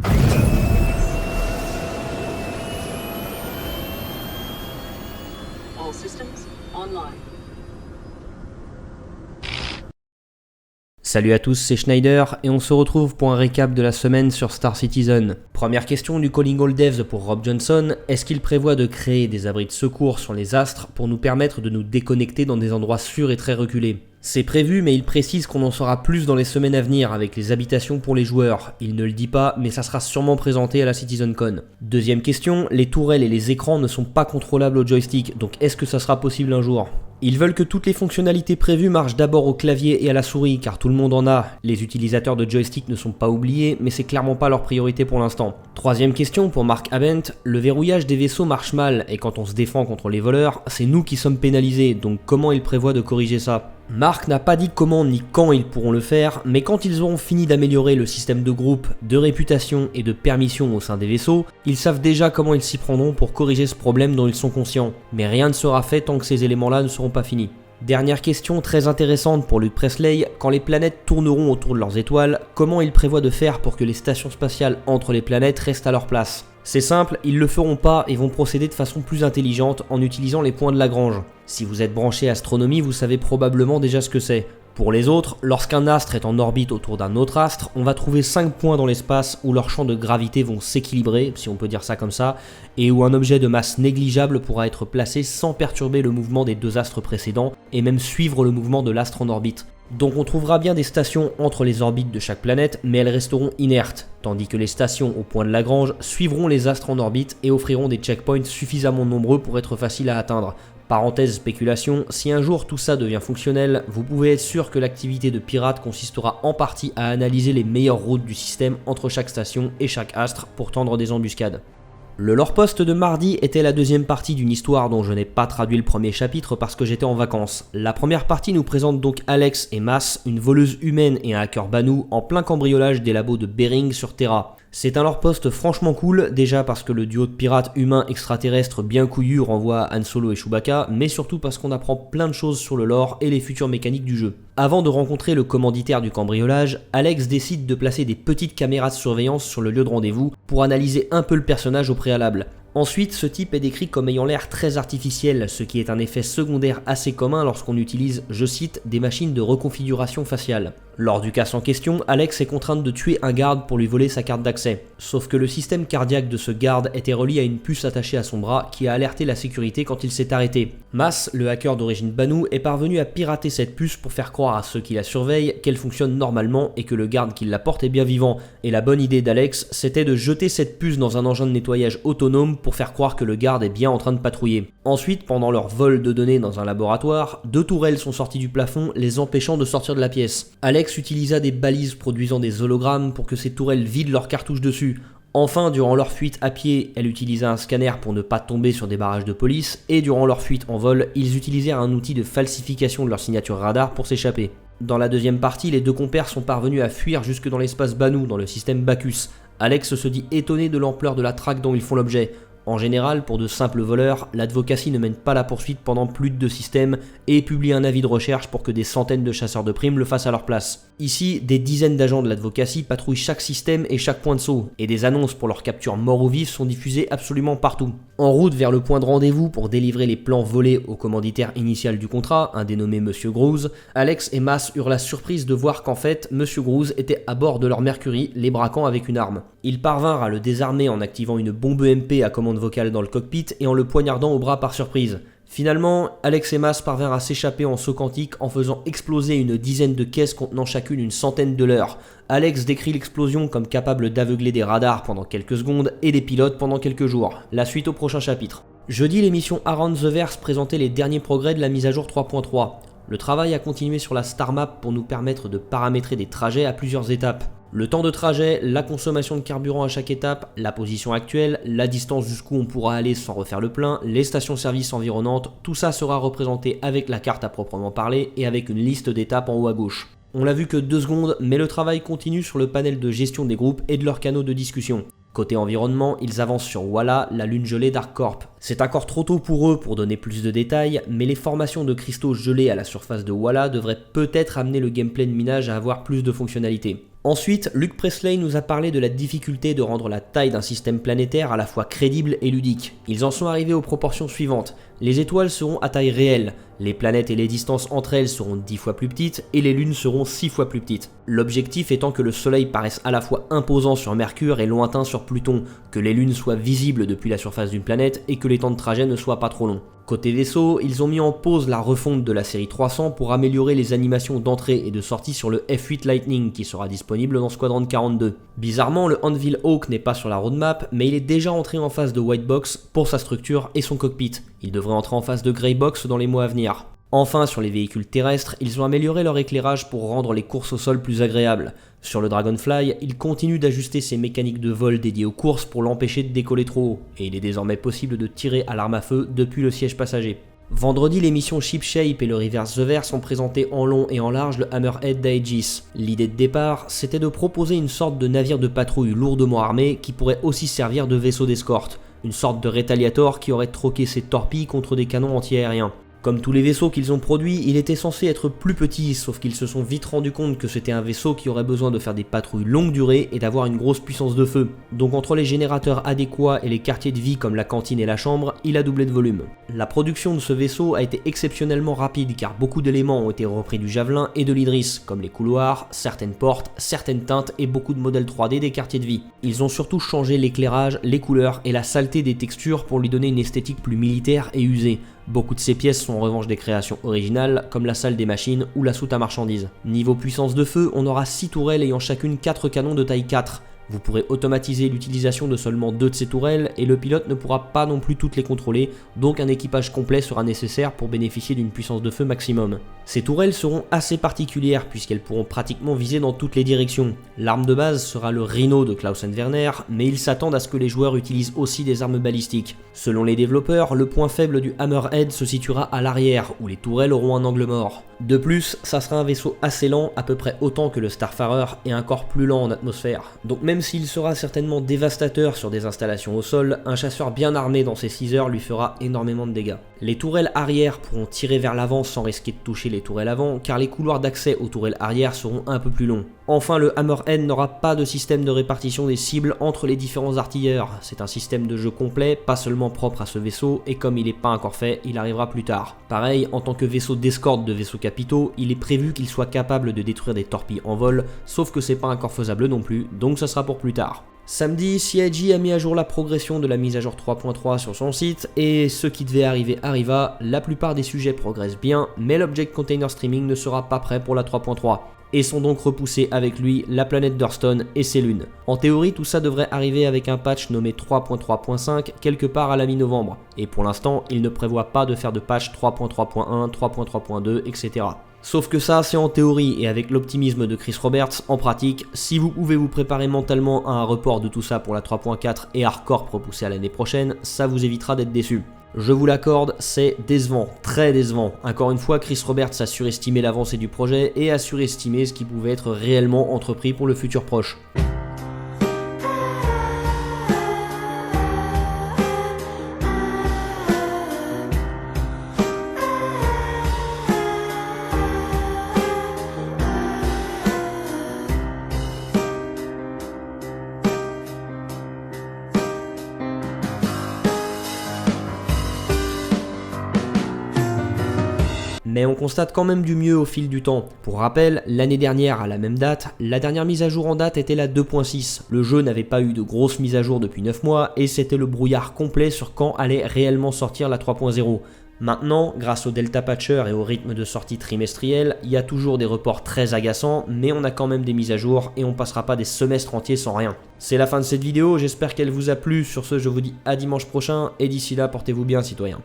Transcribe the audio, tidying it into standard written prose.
All systems online. Salut à tous, c'est Schneider et on se retrouve pour un récap de la semaine sur Star Citizen. Première question du Calling All Devs pour Rob Johnson, est-ce qu'il prévoit de créer des abris de secours sur les astres pour nous permettre de nous déconnecter dans des endroits sûrs et très reculés ? C'est prévu, mais il précise qu'on en saura plus dans les semaines à venir avec les habitations pour les joueurs. Il ne le dit pas, mais ça sera sûrement présenté à la CitizenCon. Deuxième question, les tourelles et les écrans ne sont pas contrôlables au joystick, donc est-ce que ça sera possible un jour ? Ils veulent que toutes les fonctionnalités prévues marchent d'abord au clavier et à la souris, car tout le monde en a. Les utilisateurs de joystick ne sont pas oubliés, mais c'est clairement pas leur priorité pour l'instant. Troisième question pour Mark Abent, le verrouillage des vaisseaux marche mal, et quand on se défend contre les voleurs, c'est nous qui sommes pénalisés, donc comment il prévoit de corriger ça ? Mark n'a pas dit comment ni quand ils pourront le faire, mais quand ils auront fini d'améliorer le système de groupe, de réputation et de permission au sein des vaisseaux, ils savent déjà comment ils s'y prendront pour corriger ce problème dont ils sont conscients. Mais rien ne sera fait tant que ces éléments-là ne seront pas finis. Dernière question très intéressante pour Luke Presley, quand les planètes tourneront autour de leurs étoiles, comment ils prévoient de faire pour que les stations spatiales entre les planètes restent à leur place ? C'est simple, ils le feront pas et vont procéder de façon plus intelligente en utilisant les points de Lagrange. Si vous êtes branché astronomie, vous savez probablement déjà ce que c'est. Pour les autres, lorsqu'un astre est en orbite autour d'un autre astre, on va trouver 5 points dans l'espace où leurs champs de gravité vont s'équilibrer, si on peut dire ça comme ça, et où un objet de masse négligeable pourra être placé sans perturber le mouvement des deux astres précédents, et même suivre le mouvement de l'astre en orbite. Donc on trouvera bien des stations entre les orbites de chaque planète, mais elles resteront inertes, tandis que les stations au point de Lagrange suivront les astres en orbite et offriront des checkpoints suffisamment nombreux pour être faciles à atteindre. Parenthèse spéculation, si un jour tout ça devient fonctionnel, vous pouvez être sûr que l'activité de pirate consistera en partie à analyser les meilleures routes du système entre chaque station et chaque astre pour tendre des embuscades. Le lore-post de mardi était la deuxième partie d'une histoire dont je n'ai pas traduit le premier chapitre parce que j'étais en vacances. La première partie nous présente donc Alex et Mas, une voleuse humaine et un hacker Banu, en plein cambriolage des labos de Bering sur Terra. C'est un lore-post franchement cool, déjà parce que le duo de pirates humains extraterrestres bien couillus renvoie à Han Solo et Chewbacca, mais surtout parce qu'on apprend plein de choses sur le lore et les futures mécaniques du jeu. Avant de rencontrer le commanditaire du cambriolage, Alex décide de placer des petites caméras de surveillance sur le lieu de rendez-vous pour analyser un peu le personnage au préalable. Ensuite, ce type est décrit comme ayant l'air très artificiel, ce qui est un effet secondaire assez commun lorsqu'on utilise, je cite, des machines de reconfiguration faciale. Lors du casse en question, Alex est contrainte de tuer un garde pour lui voler sa carte d'accès. Sauf que le système cardiaque de ce garde était relié à une puce attachée à son bras qui a alerté la sécurité quand il s'est arrêté. Mas, le hacker d'origine Banu, est parvenu à pirater cette puce pour faire croire à ceux qui la surveillent qu'elle fonctionne normalement et que le garde qui la porte est bien vivant. Et la bonne idée d'Alex, c'était de jeter cette puce dans un engin de nettoyage autonome pour faire croire que le garde est bien en train de patrouiller. Ensuite, pendant leur vol de données dans un laboratoire, 2 tourelles sont sorties du plafond, les empêchant de sortir de la pièce. Alex utilisa des balises produisant des hologrammes pour que ces tourelles vident leurs cartouches dessus. Enfin, durant leur fuite à pied, elle utilisa un scanner pour ne pas tomber sur des barrages de police, et durant leur fuite en vol, ils utilisèrent un outil de falsification de leur signature radar pour s'échapper. Dans la deuxième partie, les deux compères sont parvenus à fuir jusque dans l'espace Banu, dans le système Bacchus. Alex se dit étonné de l'ampleur de la traque dont ils font l'objet. En général, pour de simples voleurs, l'advocacy ne mène pas la poursuite pendant plus de 2 systèmes et publie un avis de recherche pour que des centaines de chasseurs de primes le fassent à leur place. Ici, des dizaines d'agents de l'advocacy patrouillent chaque système et chaque point de saut, et des annonces pour leur capture mort ou vive sont diffusées absolument partout. En route vers le point de rendez-vous pour délivrer les plans volés au commanditaire initial du contrat, un dénommé Monsieur Groose, Alex et Mas eurent la surprise de voir qu'en fait, Monsieur Groose était à bord de leur Mercury, les braquant avec une arme. Ils parvinrent à le désarmer en activant une bombe EMP à commande vocale dans le cockpit et en le poignardant au bras par surprise. Finalement, Alex et Mas parvinrent à s'échapper en saut quantique en faisant exploser une dizaine de caisses contenant chacune une centaine de leurres. Alex décrit l'explosion comme capable d'aveugler des radars pendant quelques secondes et des pilotes pendant quelques jours. La suite au prochain chapitre. Jeudi, l'émission Around the Verse présentait les derniers progrès de la mise à jour 3.3. Le travail a continué sur la Star Map pour nous permettre de paramétrer des trajets à plusieurs étapes. Le temps de trajet, la consommation de carburant à chaque étape, la position actuelle, la distance jusqu'où on pourra aller sans refaire le plein, les stations-service environnantes, tout ça sera représenté avec la carte à proprement parler et avec une liste d'étapes en haut à gauche. On l'a vu que 2 secondes, mais le travail continue sur le panel de gestion des groupes et de leurs canaux de discussion. Côté environnement, ils avancent sur Walla, la lune gelée d'ArcCorp. C'est encore trop tôt pour eux pour donner plus de détails, mais les formations de cristaux gelés à la surface de Walla devraient peut-être amener le gameplay de minage à avoir plus de fonctionnalités. Ensuite, Luke Presley nous a parlé de la difficulté de rendre la taille d'un système planétaire à la fois crédible et ludique. Ils en sont arrivés aux proportions suivantes. Les étoiles seront à taille réelle, les planètes et les distances entre elles seront 10 fois plus petites et les lunes seront 6 fois plus petites. L'objectif étant que le Soleil paraisse à la fois imposant sur Mercure et lointain sur Pluton, que les lunes soient visibles depuis la surface d'une planète et que les temps de trajet ne soient pas trop longs. Côté vaisseau, ils ont mis en pause la refonte de la série 300 pour améliorer les animations d'entrée et de sortie sur le F8 Lightning qui sera disponible dans Squadron 42. Bizarrement, le Anvil Hawk n'est pas sur la roadmap, mais il est déjà entré en phase de White Box pour sa structure et son cockpit. Il devrait entrer en phase de Grey Box dans les mois à venir. Enfin, sur les véhicules terrestres, ils ont amélioré leur éclairage pour rendre les courses au sol plus agréables. Sur le Dragonfly, il continue d'ajuster ses mécaniques de vol dédiées aux courses pour l'empêcher de décoller trop haut, et il est désormais possible de tirer à l'arme à feu depuis le siège passager. Vendredi, les missions Shipshape et le Reverse the Verse sont présentés en long et en large le Hammerhead d'Aegis. L'idée de départ, c'était de proposer une sorte de navire de patrouille lourdement armé qui pourrait aussi servir de vaisseau d'escorte, une sorte de Retaliator qui aurait troqué ses torpilles contre des canons anti-aériens. Comme tous les vaisseaux qu'ils ont produits, il était censé être plus petit, sauf qu'ils se sont vite rendus compte que c'était un vaisseau qui aurait besoin de faire des patrouilles longue durée et d'avoir une grosse puissance de feu. Donc entre les générateurs adéquats et les quartiers de vie comme la cantine et la chambre, il a doublé de volume. La production de ce vaisseau a été exceptionnellement rapide car beaucoup d'éléments ont été repris du Javelin et de l'Idris, comme les couloirs, certaines portes, certaines teintes et beaucoup de modèles 3D des quartiers de vie. Ils ont surtout changé l'éclairage, les couleurs et la saleté des textures pour lui donner une esthétique plus militaire et usée. Beaucoup de ces pièces sont en revanche des créations originales, comme la salle des machines ou la soute à marchandises. Niveau puissance de feu, on aura 6 tourelles ayant chacune 4 canons de taille 4. Vous pourrez automatiser l'utilisation de seulement 2 de ces tourelles et le pilote ne pourra pas non plus toutes les contrôler, donc un équipage complet sera nécessaire pour bénéficier d'une puissance de feu maximum. Ces tourelles seront assez particulières puisqu'elles pourront pratiquement viser dans toutes les directions. L'arme de base sera le Rhino de Clausen Werner, mais ils s'attendent à ce que les joueurs utilisent aussi des armes balistiques. Selon les développeurs, le point faible du Hammerhead se situera à l'arrière, où les tourelles auront un angle mort. De plus, ça sera un vaisseau assez lent, à peu près autant que le Starfarer, et encore plus lent en atmosphère. Donc même s'il sera certainement dévastateur sur des installations au sol, un chasseur bien armé dans ses 6 heures lui fera énormément de dégâts. Les tourelles arrière pourront tirer vers l'avant sans risquer de toucher les tourelles avant, car les couloirs d'accès aux tourelles arrière seront un peu plus longs. Enfin, le Hammerhead n'aura pas de système de répartition des cibles entre les différents artilleurs. C'est un système de jeu complet, pas seulement propre à ce vaisseau, et comme il n'est pas encore fait, il arrivera plus tard. Pareil, en tant que vaisseau d'escorte de vaisseaux capitaux, il est prévu qu'il soit capable de détruire des torpilles en vol, sauf que c'est pas encore faisable non plus, donc ça sera pour plus tard. Samedi, CIG a mis à jour la progression de la mise à jour 3.3 sur son site, et ce qui devait arriver arriva. La plupart des sujets progressent bien, mais l'Object Container Streaming ne sera pas prêt pour la 3.3. Et sont donc repoussés avec lui la planète Durston et ses lunes. En théorie, tout ça devrait arriver avec un patch nommé 3.3.5 quelque part à la mi-novembre, et pour l'instant, il ne prévoit pas de faire de patch 3.3.1, 3.3.2, etc. Sauf que ça, c'est en théorie, et avec l'optimisme de Chris Roberts, en pratique, si vous pouvez vous préparer mentalement à un report de tout ça pour la 3.4 et Hardcore repoussé à l'année prochaine, ça vous évitera d'être déçu. Je vous l'accorde, c'est décevant, très décevant. Encore une fois, Chris Roberts a surestimé l'avancée du projet et a surestimé ce qui pouvait être réellement entrepris pour le futur proche. Mais on constate quand même du mieux au fil du temps. Pour rappel, l'année dernière à la même date, la dernière mise à jour en date était la 2.6. Le jeu n'avait pas eu de grosses mises à jour depuis 9 mois et c'était le brouillard complet sur quand allait réellement sortir la 3.0. Maintenant, grâce au Delta Patcher et au rythme de sortie trimestriel, il y a toujours des reports très agaçants, mais on a quand même des mises à jour et on passera pas des semestres entiers sans rien. C'est la fin de cette vidéo, j'espère qu'elle vous a plu. Sur ce, je vous dis à dimanche prochain et d'ici là, portez-vous bien citoyens.